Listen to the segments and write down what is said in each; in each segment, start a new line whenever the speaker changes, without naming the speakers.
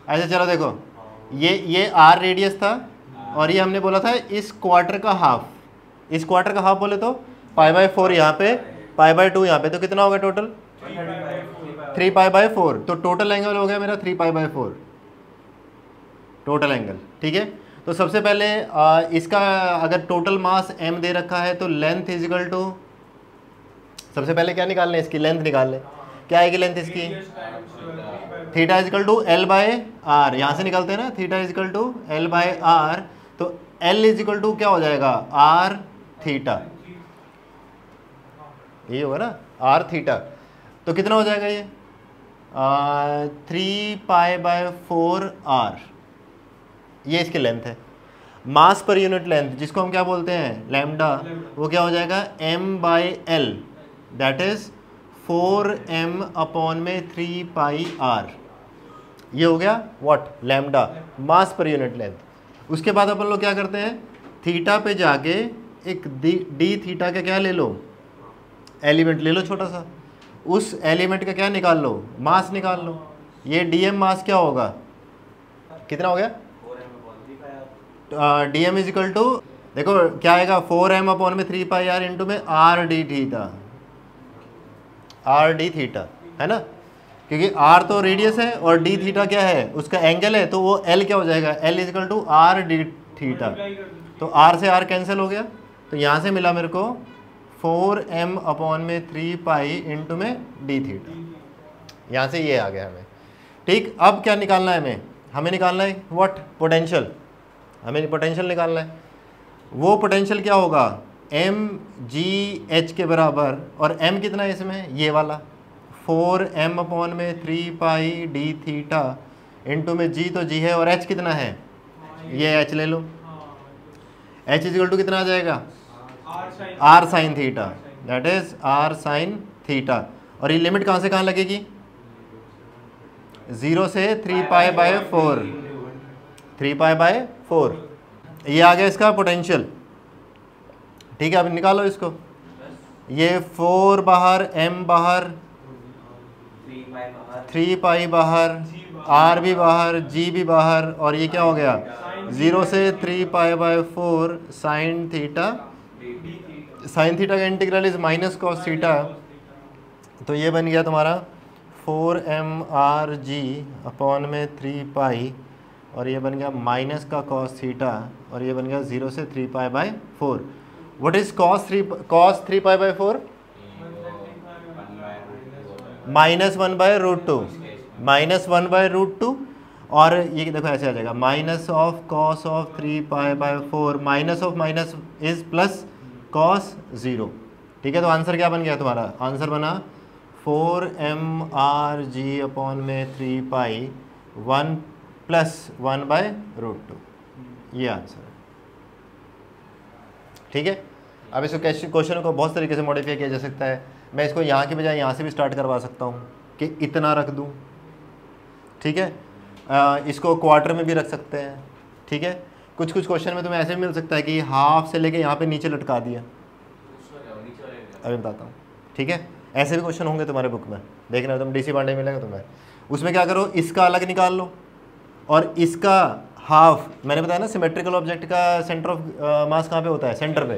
अच्छा चलो देखो, ये आर रेडियस था और ये हमने बोला था इस क्वार्टर का हाफ, इस क्वार्टर का हाफ बोले तो π/4 यहाँ पे, π/2 यहाँ पे, तो कितना होगा टोटल 3π/4। तो टोटल एंगल हो गया मेरा 3π/4 टोटल एंगल। ठीक है, तो सबसे पहले इसका अगर टोटल मास m दे रखा है तो लेंथ इज इक्वल टू, सबसे पहले क्या निकाल लें, इसकी लेंथ निकाल लें। क्या आएगी लेंथ इसकी, theta is equal to L/r, यहाँ से निकलते हैं ना, theta is equal to L/r, तो L इज इक्वल टू क्या हो जाएगा r थीटा, ये होगा ना r थीटा। तो कितना हो जाएगा ये 3π/4r, ये इसकी लेंथ है। मास पर यूनिट लेंथ जिसको हम क्या बोलते हैं लैम्डा, वो क्या हो जाएगा m/l, दैट इज 4m/3πr, ये हो गया what lambda, mass per unit length. उसके बाद अपन लोग क्या करते हैं, थीटा पे जाके एक डी थीटा का क्या ले लो, एलिमेंट ले लो छोटा सा, उस एलिमेंट का क्या निकाल लो, मास निकाल लो। ये dm मास क्या होगा, कितना हो गया dm इज इक्वल टू, देखो क्या आएगा 4m/3πr इंटू में r d थीटा, है ना, क्योंकि r तो रेडियस है और d थीटा क्या है उसका एंगल है, तो वो l क्या हो जाएगा, l is equal to r d theta. तो r से r कैंसिल हो गया, तो यहाँ से मिला मेरे को 4m/3π इंटू में d थीटा, यहाँ से ये आ गया हमें। ठीक, अब क्या निकालना है हमें निकालना है व्हाट पोटेंशियल, हमें पोटेंशियल निकालना है। वो पोटेंशियल क्या होगा mgh के बराबर, और m कितना है इसमें, ये वाला 4m/3π d थीटा इंटू में g, तो g है, और h कितना है, ये h ले लो, h इज इक्वल टू कितना आ जाएगा r sine theta, that is r sine theta. और ये लिमिट कहाँ से कहाँ लगेगी, 0 से 3π/4, 3π/4, ये आ गया इसका पोटेंशियल। ठीक है, अब निकालो इसको, ये 4 बाहर, m बाहर, 3π बाहर, r भी बाहर, g भी बाहर, और ये क्या हो गया 0 से 3π/4 साइन थीटा, साइन थीटा का integral is minus cos theta, तो ये बन गया तुम्हारा 4mrg/3π, और ये बन गया माइनस का कॉस थीटा, और ये बन गया 0 से 3π/4। व्हाट इज cos 3π/4, -1/√2, -1/√2, और ये देखो ऐसे आ जाएगा minus of cos of 3π/4, minus of minus is plus cos 0। ठीक है, तो आंसर क्या बन गया तुम्हारा, आंसर बना 4mrg/3π 1 + 1/√2, ये आंसर है। ठीक है, अब इसको क्वेश्चन को बहुत तरीके से मॉडिफाई किया जा सकता है। मैं इसको यहाँ के बजाय यहाँ से भी स्टार्ट करवा सकता हूँ कि इतना रख दूँ। ठीक है, इसको क्वार्टर में भी रख सकते हैं। ठीक है, कुछ क्वेश्चन में तुम्हें ऐसे भी मिल सकता है कि हाफ से लेके यहाँ पे नीचे लटका दिया, अभी बताता हूँ। ठीक है, ऐसे भी क्वेश्चन होंगे तुम्हारे बुक में, देखना तुम DC पांडे मिलेगा तुम्हें। उसमें क्या करो, इसका अलग निकाल लो और इसका हाफ, मैंने बताया ना सिमेट्रिकल ऑब्जेक्ट का सेंटर ऑफ मास कहाँ पे होता है, सेंटर पे,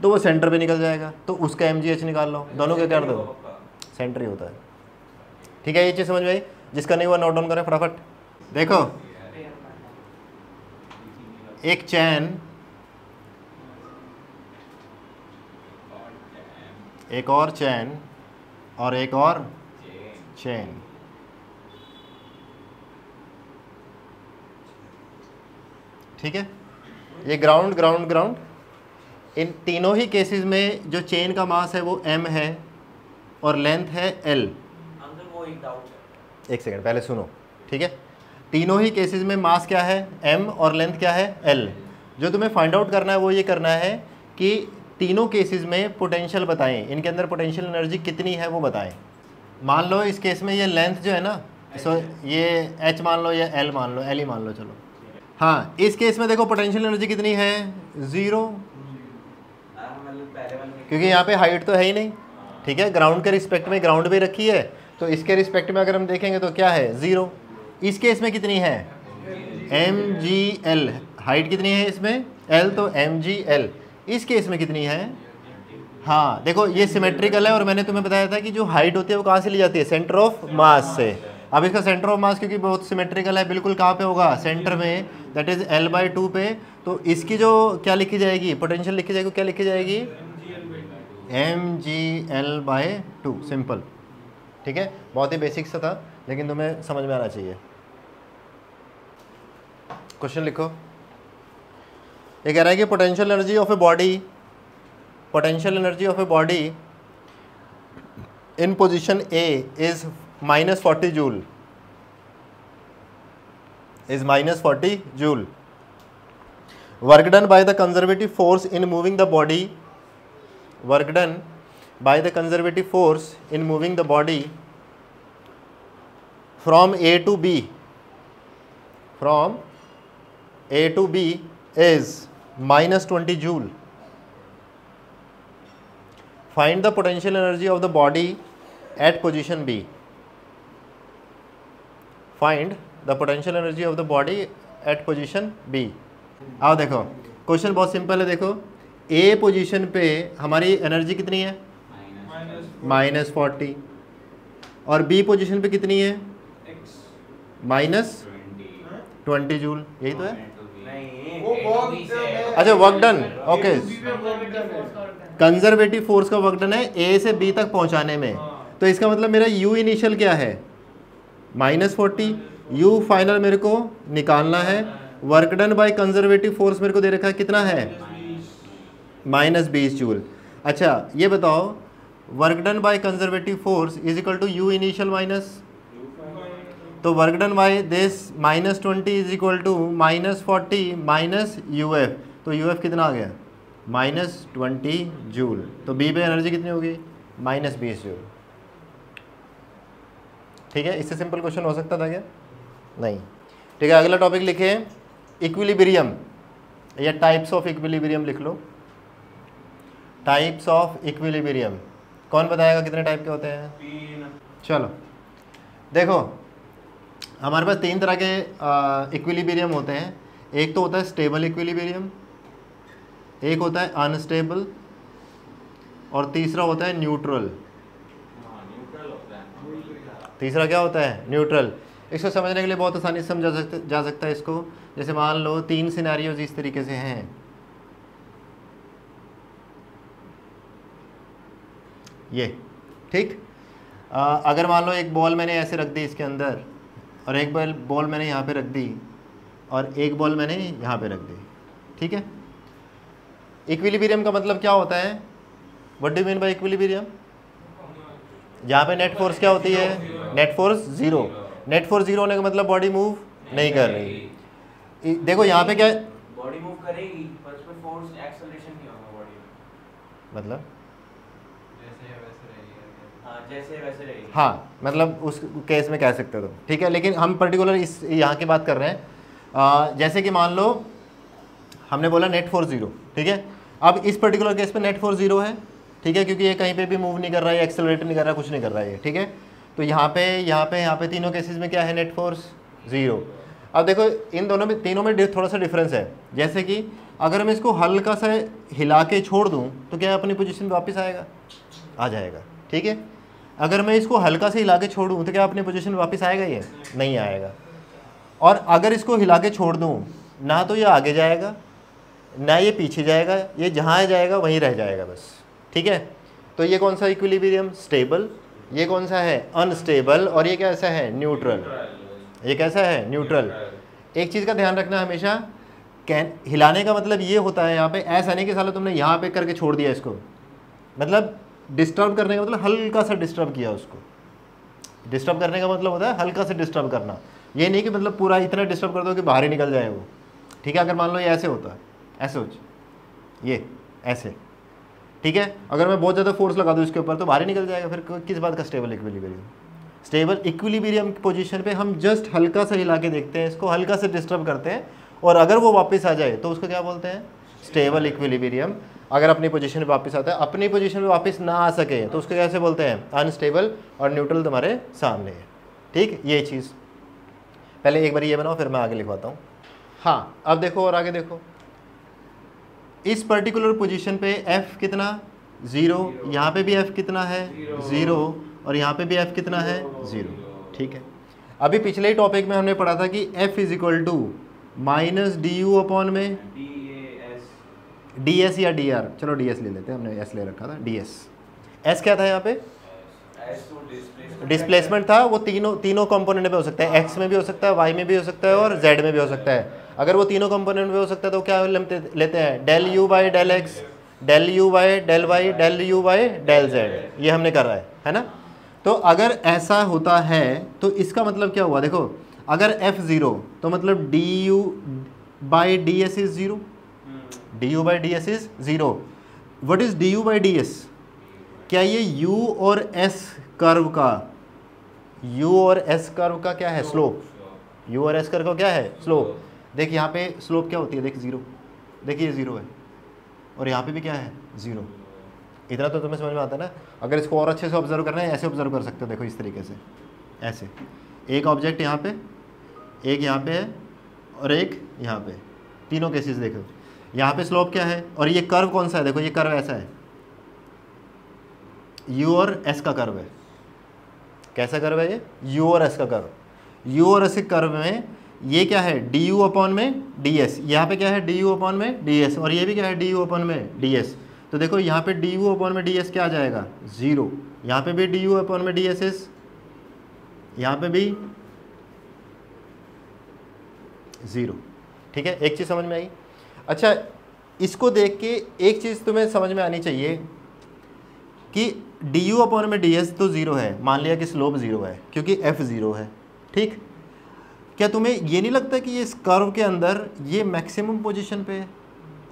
तो वो सेंटर पे निकल जाएगा, तो उसका mgh निकाल लो, दोनों का कर दो, सेंटर ही होता है। ठीक है, ये चीज़ समझ में आई, जिसका नहीं हुआ नोट डाउन करें फटाफट। देखो एक चैन, एक और चैन, और एक और चैन। ठीक है, ये ग्राउंड ग्राउंड ग्राउंड, इन तीनों ही केसेस में जो चेन का मास है वो m है और लेंथ है l।
वो एक डाउट है,
एक सेकंड पहले सुनो। ठीक है, तीनों ही केसेस में मास क्या है m और लेंथ क्या है l। जो तुम्हें फाइंड आउट करना है वो ये करना है कि तीनों केसेस में पोटेंशियल बताएं, इनके अंदर पोटेंशियल एनर्जी कितनी है वो बताएं। मान लो इस केस में ये लेंथ जो है ना, सो ये h मान लो या l मान लो, l ही मान लो चलो। हाँ, इस केस में देखो पोटेंशियल एनर्जी कितनी है 0, क्योंकि यहाँ पे हाइट तो है ही नहीं। ठीक है, ग्राउंड के रिस्पेक्ट में ग्राउंड भी रखी है, तो इसके रिस्पेक्ट में अगर हम देखेंगे तो क्या है 0। इस केस में कितनी है mgl, हाइट कितनी है इसमें l, तो mgl। इस केस में कितनी है, हाँ देखो ये सिमेट्रिकल है, और मैंने तुम्हें बताया था कि जो हाइट होती है वो कहाँ से ली जाती है, सेंटर ऑफ मास से। अब इसका सेंटर ऑफ मास क्योंकि बहुत सिमेट्रिकल है, बिल्कुल कहाँ पे होगा, सेंटर में, दैट इज l/2 पे। तो इसकी जो क्या लिखी जाएगी, पोटेंशियल लिखी जाएगी, क्या लिखी जाएगी, mgl/2, सिंपल। ठीक है, बहुत ही बेसिक सा था, लेकिन तुम्हें समझ में आना चाहिए। क्वेश्चन लिखो। ये कह रहा है कि potential energy of a body, potential energy of a body in position A is -40 joule, is -40 joule. Work done by the conservative force in moving the body, work done by the conservative force in moving the body from A to B, from A to B is -20 joule. Find the potential energy of the body at position B. Find the potential energy of the body at position B. आओ देखो, question बहुत simple है। देखो ए position पे हमारी energy कितनी है, -40, और बी पोजीशन पे कितनी है, -20 जूल, यही तो है। अच्छा work done, okay, conservative force का वर्क डन है ए से बी तक पहुंचाने में। तो इसका मतलब मेरा यू इनिशियल क्या है, -40, यू फाइनल मेरे को निकालना है। Work done by conservative force मेरे को दे रखा है कितना है, -20 जूल। अच्छा ये बताओ, work done by conservative force is equal to U initial minus, तो work done by this -20 is equal to -40 minus UF, तो यूएफ कितना आ गया, -20 जूल। तो बी पे एनर्जी कितनी होगी, -20 जूल। ठीक है, इससे सिंपल क्वेश्चन हो सकता था क्या, नहीं। ठीक है, अगला टॉपिक लिखे इक्विलिब्रियम, या टाइप्स ऑफ इक्विलिब्रियम लिख लो। टाइप्स ऑफ इक्विलिब्रियम, कौन बताएगा कितने टाइप के होते हैं, चलो देखो हमारे पास 3 तरह के इक्विलिब्रियम होते हैं। एक तो होता है स्टेबल इक्विलिब्रियम, एक होता है अनस्टेबल, और तीसरा होता है न्यूट्रल। तीसरा क्या होता है, न्यूट्रल। इसको समझने के लिए बहुत आसानी से समझा जा सकता है इसको। जैसे मान लो 3 सिनेरियोज इस तरीके से हैं, ये ठीक। अगर मान लो एक बॉल मैंने ऐसे रख दी इसके अंदर, और एक बॉल मैंने यहाँ पे रख दी, और एक बॉल मैंने यहाँ पे रख दी, ठीक है। इक्विलिब्रियम का मतलब क्या होता है, what do you mean by equilibrium, जहाँ पे नेट फोर्स क्या होती है, नेट फोर्स 0। नेट फोर्स 0 होने का मतलब बॉडी मूव नहीं कर रही। देखो यहाँ पे क्या,
बॉडी मूव करेगी पर उसमें फोर्स एक्सेलरेशन नहीं होगा बॉडी में,
मतलब
जैसे वैसे रहेगी।
हाँ, मतलब उस केस में कह सकते हो, ठीक है। लेकिन हम पर्टिकुलर इस यहाँ की बात कर रहे हैं। जैसे कि मान लो हमने बोला नेट फोर्स 0, ठीक है। अब इस पर्टिकुलर केस पे नेट फोर्स 0 है, ठीक है, क्योंकि ये कहीं पे भी मूव नहीं कर रहा है, एक्सेलरेट नहीं कर रहा है, कुछ नहीं कर रहा है, ठीक है। तो यहाँ पे तीनों केसेस में क्या है, नेट फोर्स 0। अब देखो इन दोनों में, तीनों में थोड़ा सा डिफरेंस है। जैसे कि अगर मैं इसको हल्का सा हिला के छोड़ दूँ तो क्या अपनी पोजीशन पे वापस आएगा, आ जाएगा, ठीक है। अगर मैं इसको हल्का से हिला के छोड़ूँ तो क्या अपनी पोजीशन में वापस आएगा, ये नहीं आएगा। और अगर इसको हिला के छोड़ दूँ, ना तो ये आगे जाएगा ना ये पीछे जाएगा, ये जहाँ जाएगा वहीं रह जाएगा बस, ठीक है। तो ये कौन सा इक्विलिब्रियम, स्टेबल। ये कौन सा है, अनस्टेबल। और ये कैसा है, न्यूट्रल। ये कैसा है, न्यूट्रल। एक चीज़ का ध्यान रखना हमेशा, हिलाने का मतलब ये होता है यहाँ पे, ऐसा नहीं कि साला तुमने यहाँ पे करके छोड़ दिया इसको, मतलब डिस्टर्ब करने का मतलब हल्का सा डिस्टर्ब किया उसको। डिस्टर्ब करने का मतलब होता है हल्का से डिस्टर्ब करना, ये नहीं कि मतलब पूरा इतना डिस्टर्ब कर दो कि बाहर ही निकल जाए वो, ठीक है। अगर मान लो ये ऐसे होता है, ऐसे हो, ये ऐसे, ठीक है। अगर मैं बहुत ज़्यादा फोर्स लगा दूँ इसके ऊपर तो बाहर ही निकल जाएगा, फिर किस बात का स्टेबल इक्विलिब्रियम। स्टेबल इक्विलिब्रियम की पोजीशन पे हम जस्ट हल्का सा हिला के देखते हैं, इसको हल्का से डिस्टर्ब करते हैं, और अगर वो वापस आ जाए तो उसको क्या बोलते हैं, स्टेबल इक्विलिब्रियम। अगर अपनी पोजीशन पे वापस आता है, अपनी पोजीशन पे वापस ना आ सके तो उसको कैसे बोलते हैं, अनस्टेबल। और न्यूट्रल तुम्हारे सामने है, ठीक, ये चीज़। पहले एक बार ये बनाओ फिर मैं आगे लिखवाता हूँ। हाँ अब देखो और आगे देखो, इस पर्टिकुलर पोजीशन पे f कितना 0, यहाँ पे भी f कितना है 0 और यहाँ पे भी f कितना है 0। ठीक है, अभी पिछले ही टॉपिक में हमने पढ़ा था कि f is equal to minus D U upon में डी एस या डी आर, चलो डी एस ले लेते हैं, हमने एस ले रखा था, डी एस। एस क्या था यहाँ पे, डिस्प्लेसमेंट था, वो तीनों कंपोनेंट में हो सकता है, एक्स में भी हो सकता है, वाई में भी हो सकता है और जेड में भी हो सकता है। अगर वो तीनों कंपोनेंट में हो सकता है तो क्या लेते हैं, del u by del x, del u by del y, del u by del z, ये हमने कर रहा है ना। तो अगर ऐसा होता है तो इसका मतलब क्या हुआ, देखो अगर f 0 तो मतलब D you by D S is 0, D you by D S is 0। What is D you by D S, क्या ये u और s कर्व का, u और s कर्व का क्या है स्लोप, u और s कर्व का क्या है स्लोप। देख यहाँ पे स्लोप क्या होती है, देख 0, देखिए 0 है और यहाँ पे भी क्या है 0। इतना तो तुम्हें समझ में आता है ना। अगर इसको और अच्छे से ऑब्जर्व करना है ऐसे ऑब्जर्व कर सकते हो, देखो इस तरीके से, ऐसे एक ऑब्जेक्ट यहाँ पे, एक यहाँ पे है और एक यहाँ पे, तीनों केसेस देखो। यहाँ पे स्लोप क्या है और ये कर्व कौन सा है, देखो ये कर्व ऐसा है, u और s का कर्व है। कैसा कर्व है ये, u और s का कर्व। u और s के कर्व में ये क्या है डी यू अपॉन में डी एस, यहाँ पे क्या है डी यू अपॉन में डी एस और ये भी क्या है डी यू अपॉन में डी एस। तो देखो यहाँ पे डी यू अपॉन में डी एस क्या आ जाएगा 0, यहाँ पे भी डी यू अपॉन में डी एस एस, यहाँ पे भी 0। ठीक है, एक चीज़ समझ में आई। अच्छा इसको देख के एक चीज़ तुम्हें समझ में आनी चाहिए कि डी यू अपॉन में डी एस तो 0 है, मान लिया कि स्लोप 0 है क्योंकि f 0 है। ठीक, क्या तुम्हें ये नहीं लगता कि ये इस कर्व के अंदर ये मैक्सिमम पोजीशन पे है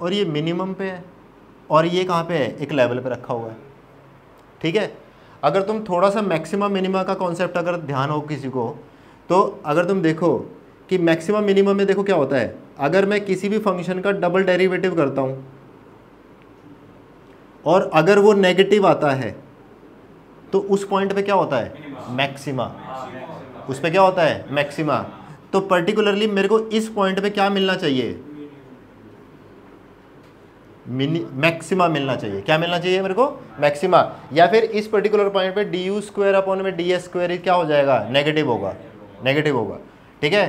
और ये मिनिमम पे है और ये कहाँ पे है, एक लेवल पे रखा हुआ है। ठीक है, अगर तुम थोड़ा सा मैक्सिमम मिनिमा का कॉन्सेप्ट अगर ध्यान हो किसी को, तो अगर तुम देखो कि मैक्सिमम मिनिमम में देखो क्या होता है, अगर मैं किसी भी फंक्शन का डबल डेरिवेटिव करता हूँ और अगर वो नेगेटिव आता है तो उस पॉइंट पे क्या होता है मैक्सिमा, उस पे क्या होता है मैक्सिमा। तो पर्टिकुलरली मेरे को इस पॉइंट पे क्या मिलना चाहिए, मैक्सिमा मिलना चाहिए। क्या मिलना चाहिए मेरे को, मैक्सिमा। या फिर इस पर्टिकुलर पॉइंट पे डी यू स्क्वायर अपॉन में डी एस स्क्वायर क्या हो जाएगा, नेगेटिव होगा, नेगेटिव होगा। ठीक है,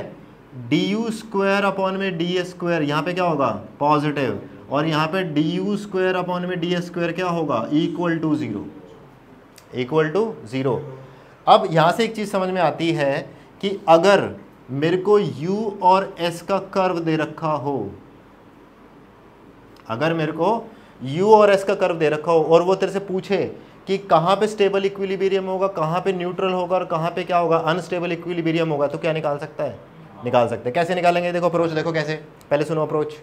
डी यू स्क्वायर अपॉन में डी एस स्क्वायर यहाँ पे क्या होगा पॉजिटिव और यहाँ पे डी यू स्क्वायर अपॉन में डी एस स्क्वायर क्या होगा इक्वल टू 0, इक्वल टू 0। अब यहाँ से एक चीज़ समझ में आती है कि अगर मेरे को u और s का कर्व दे रखा हो, अगर मेरे को u और s का कर्व दे रखा हो और वो तेरे से पूछे कि कहाँ पे स्टेबल इक्विलिब्रियम होगा, कहाँ पे न्यूट्रल होगा और कहाँ पे क्या होगा अनस्टेबल इक्विलिब्रियम होगा, तो क्या निकाल सकता है, निकाल सकते हैं। कैसे निकालेंगे, देखो अप्रोच देखो कैसे, पहले सुनो अप्रोच।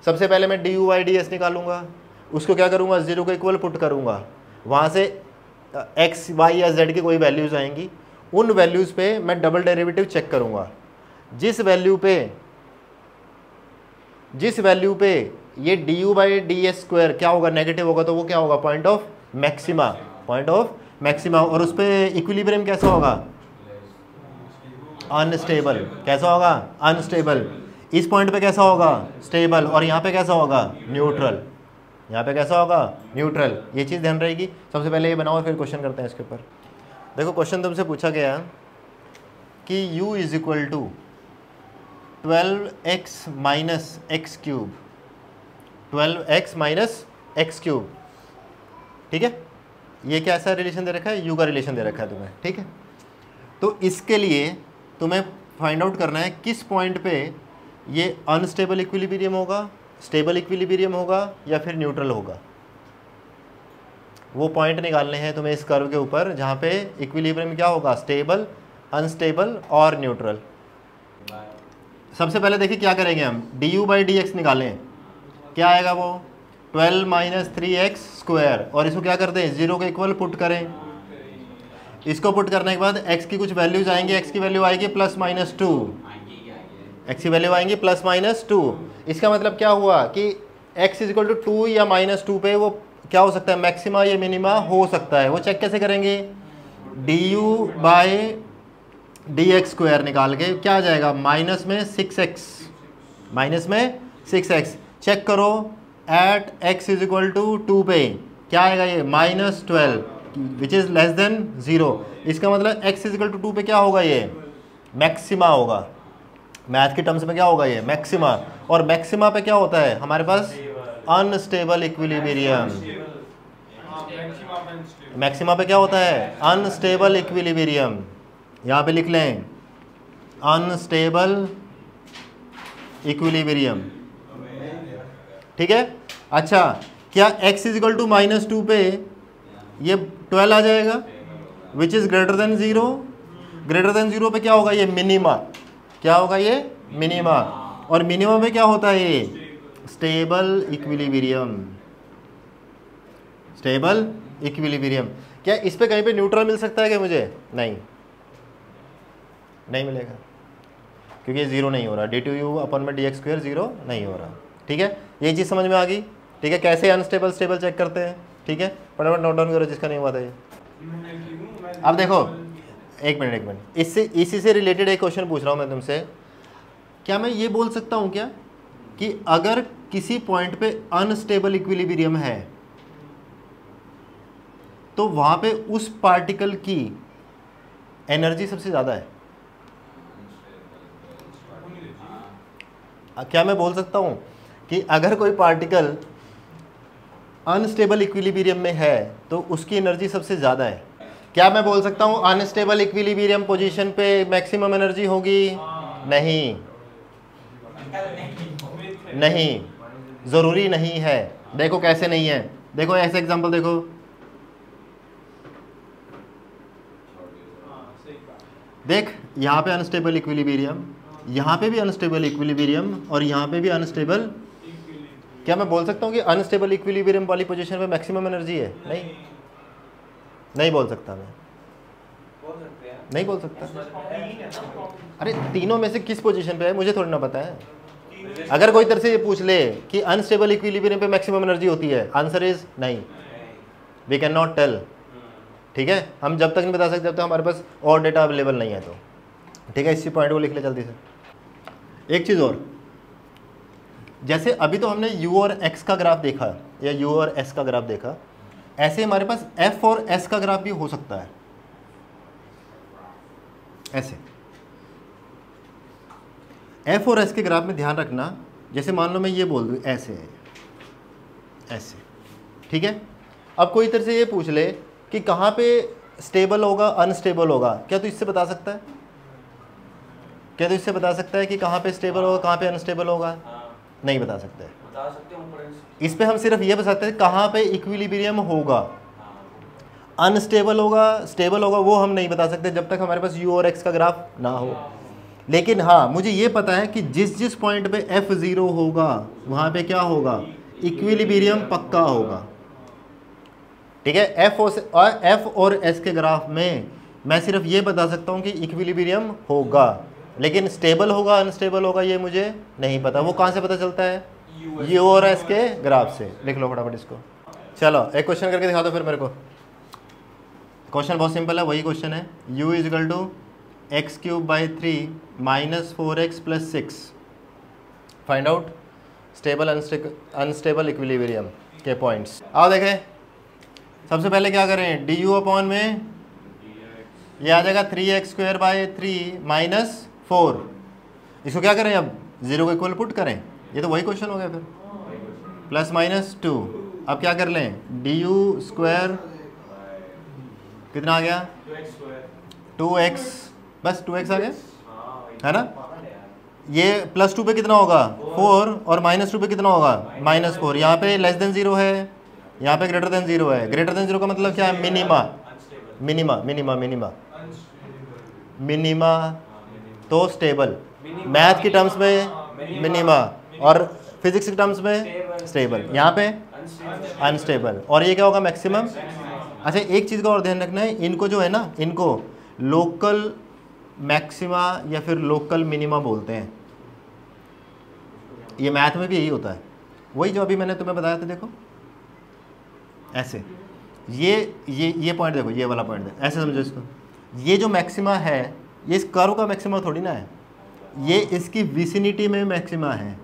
सबसे पहले मैं D you by D S निकालूंगा, उसको क्या करूँगा 0 को इक्वल पुट करूँगा, वहाँ से x y या z की कोई वैल्यूज़ आएंगी, उन वैल्यूज़ पे मैं डबल डेरिवेटिव चेक करूँगा। जिस वैल्यू पे ये D you by D S square क्या होगा नेगेटिव होगा, तो वो क्या होगा point of maxima, point of maxima. और उस पर इक्विलिब्रियम कैसा होगा अनस्टेबल, कैसा होगा अनस्टेबल। इस पॉइंट पे कैसा होगा स्टेबल और यहाँ पे कैसा होगा न्यूट्रल, यहाँ पे कैसा होगा न्यूट्रल। ये चीज़ ध्यान रहेगी। सबसे पहले ये बनाओ फिर क्वेश्चन करते हैं इसके ऊपर। देखो क्वेश्चन तुमसे पूछा गया कि u is equal to 12x minus x cube, 12x minus x cube. ठीक है, ये कैसा रिलेशन दे रखा है, u का रिलेशन दे रखा है तुम्हें। ठीक है, तो इसके लिए तुम्हें फाइंड आउट करना है किस पॉइंट पे ये अनस्टेबल इक्विलिब्रियम होगा, स्टेबल इक्विलिब्रियम होगा या फिर न्यूट्रल होगा। वो पॉइंट निकालने हैं तुम्हें इस कर्व के ऊपर जहाँ पे इक्विलिब्रियम क्या होगा स्टेबल, अनस्टेबल और न्यूट्रल। सबसे पहले देखिए क्या करेंगे हम, D you by D x निकालें, क्या आएगा वो 12 माइनस 3x स्क्वायर और इसको क्या करते हैं 0 के इक्वल पुट करें। इसको पुट करने के बाद x की कुछ वैल्यूज आएंगी, x की वैल्यू आएगी प्लस माइनस 2, x की वैल्यू आएंगी प्लस माइनस 2। इसका मतलब क्या हुआ कि x इज इक्वल टू 2 या माइनस 2 पे वो क्या हो सकता है मैक्सिमा या मिनिमा हो सकता है। वो चेक कैसे करेंगे, डी यू बाई dx² निकाल के क्या आ जाएगा, माइनस में 6x, माइनस में 6x। चेक करो at x is equal to 2 पे क्या आएगा, ये -12 विच इज़ लेस देन 0। इसका मतलब x इज इक्वल टू 2 पे क्या होगा, ये मैक्सिमा होगा। मैथ के टर्म्स में क्या होगा, ये मैक्सिमा। और मैक्सिमा पे क्या होता है हमारे पास, अनस्टेबल इक्विलिब्रियम। मैक्सिमा पे क्या होता है, अनस्टेबल इक्विलिब्रियम। यहाँ पे लिख लें अनस्टेबल इक्विलिब्रियम, ठीक है। अच्छा, क्या x इज इक्वल टू -2 पे ये 12 आ जाएगा, which is greater than 0। Greater than 0 पे क्या होगा, ये मिनिमा। क्या होगा, ये मिनिमा। और मिनिमम में क्या होता है, ये स्टेबल इक्विलिब्रियम। Stable equilibrium. क्या इस पे कहीं पे न्यूट्रल मिल सकता है क्या मुझे, नहीं मिलेगा, क्योंकि ये 0 नहीं हो रहा। d2u अपन में dx² 0 नहीं हो रहा, ठीक है। ये चीज़ समझ में आ गई, ठीक है। कैसे अनस्टेबल स्टेबल चेक करते हैं, ठीक है। फटाफट नोट डाउन करो जिसका नहीं हुआ था ये। अब देखो, एक मिनट, इसी से रिलेटेड एक क्वेश्चन पूछ रहा हूँ मैं तुमसे। क्या मैं ये बोल सकता हूँ क्या कि अगर किसी पॉइंट पे अनस्टेबल इक्विलिब्रियम है तो वहाँ पे उस पार्टिकल की एनर्जी सबसे ज़्यादा है? क्या मैं बोल सकता हूँ कि अगर कोई पार्टिकल अनस्टेबल इक्विलिब्रियम में है तो उसकी एनर्जी सबसे ज़्यादा है? क्या मैं बोल सकता हूँ अनस्टेबल इक्विलिब्रियम पोजीशन पे मैक्सिमम एनर्जी होगी? नहीं, ज़रूरी नहीं है। देखो कैसे नहीं है, देखो ऐसे एग्जांपल देखो। देख, यहाँ पे अनस्टेबल इक्विलिब्रियम, यहाँ पे भी अनस्टेबल इक्विलिब्रियम और यहाँ पे भी अनस्टेबल। क्या मैं बोल सकता हूँ कि अनस्टेबल इक्विलिब्रियम वाली पोजीशन पे मैक्सिमम एनर्जी है? नहीं बोल सकता मैं, नहीं बोल सकता। अरे तीनों में से किस पोजीशन पे है मुझे थोड़ी ना पता है। अगर कोई तरह से ये पूछ ले कि अनस्टेबल इक्विलिब्रियम पे मैक्सिमम एनर्जी होती है, आंसर इज नहीं, वी कैन नॉट टेल, ठीक है। हम जब तक नहीं बता सकते जब तक हमारे पास और डेटा अवेलेबल नहीं है, तो ठीक है। इसी पॉइंट को लिख ले जल्दी से। एक चीज़ और, जैसे अभी तो हमने u और x का ग्राफ देखा या u और s का ग्राफ देखा, ऐसे हमारे पास f और s का ग्राफ भी हो सकता है। ऐसे f और s के ग्राफ में ध्यान रखना, जैसे मान लो मैं ये बोल दूँ ऐसे ऐसे, ठीक है। अब कोई तरह से ये पूछ ले कि कहाँ पे स्टेबल होगा अनस्टेबल होगा, क्या तू इससे बता सकता है? क्या तू इससे बता सकता है कि कहाँ पे स्टेबल होगा कहाँ पे अनस्टेबल होगा? नहीं बता सकते। इस पे हम सिर्फ ये बता सकते हैं कहाँ पे इक्विलिब्रियम होगा। अनस्टेबल होगा स्टेबल होगा वो हम नहीं बता सकते जब तक हमारे पास u और x का ग्राफ ना हो। लेकिन हाँ, मुझे ये पता है कि जिस जिस पॉइंट पे f0 होगा वहाँ पे क्या होगा, इक्विलिब्रियम पक्का होगा, ठीक है। f और s के ग्राफ में मैं सिर्फ ये बता सकता हूँ कि इक्विलिब्रियम होगा, लेकिन स्टेबल होगा अनस्टेबल होगा ये मुझे नहीं पता। वो कहाँ से पता चलता है? u और s के ग्राफ से। लिख लो फटाफट इसको। चलो एक क्वेश्चन करके दिखा दो फिर मेरे को। क्वेश्चन बहुत सिंपल है, वही क्वेश्चन है। u is equal to x³ - 4x + 6 find out stable unstable equilibrium के पॉइंट्स। आओ देखें, सबसे पहले क्या करें, du अपॉन में ये आ जाएगा 3x² - 4। इसको क्या करें, अब 0 को इक्वल पुट करें, ये तो वही क्वेश्चन हो गया फिर, +-2। अब क्या कर लें, du² कितना आ गया, 2x, बस 2x आ गया, है ना। ये +2 पे कितना होगा 4 और -2 पे कितना होगा -4। यहाँ पे लेस देन 0 है, यहाँ पे ग्रेटर देन 0 है। ग्रेटर देन 0 का मतलब क्या है, minima minima minima minima minima, तो स्टेबल। मैथ की टर्म्स में मिनिमा और फिजिक्स के टर्म्स में स्टेबल, यहाँ पे अनस्टेबल। और ये क्या होगा, मैक्सिमम। अच्छा एक चीज़ का और ध्यान रखना है, इनको जो है ना, इनको लोकल मैक्सिमा या फिर लोकल मिनिमा बोलते हैं। ये मैथ में भी यही होता है, वही जो अभी मैंने तुम्हें बताया था। देखो ऐसे, ये पॉइंट देखो, ये वाला पॉइंट देखो, ऐसे समझो इसको। ये जो मैक्सिमा है ये इस कर्व का मैक्सिमा थोड़ी ना है, ये इसकी विसिनिटी में मैक्सिमा है।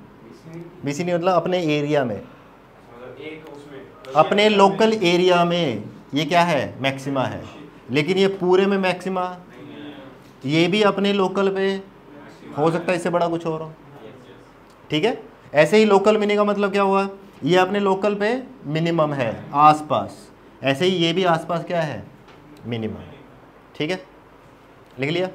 विसिनिटी मतलब अपने एरिया में,
मतलब एक उसमें
अपने लोकल एरिया में ये क्या है, मैक्सिमा है। लेकिन ये पूरे में मैक्सिमा, ये भी अपने लोकल पे हो सकता है, इससे बड़ा कुछ और हो। ठीक है, ऐसे ही लोकल मिनी का मतलब क्या हुआ, ये अपने लोकल पे मिनिमम है आसपास, ऐसे ही ये भी आसपास क्या है, मिनिमम। ठीक है, लिख लिया।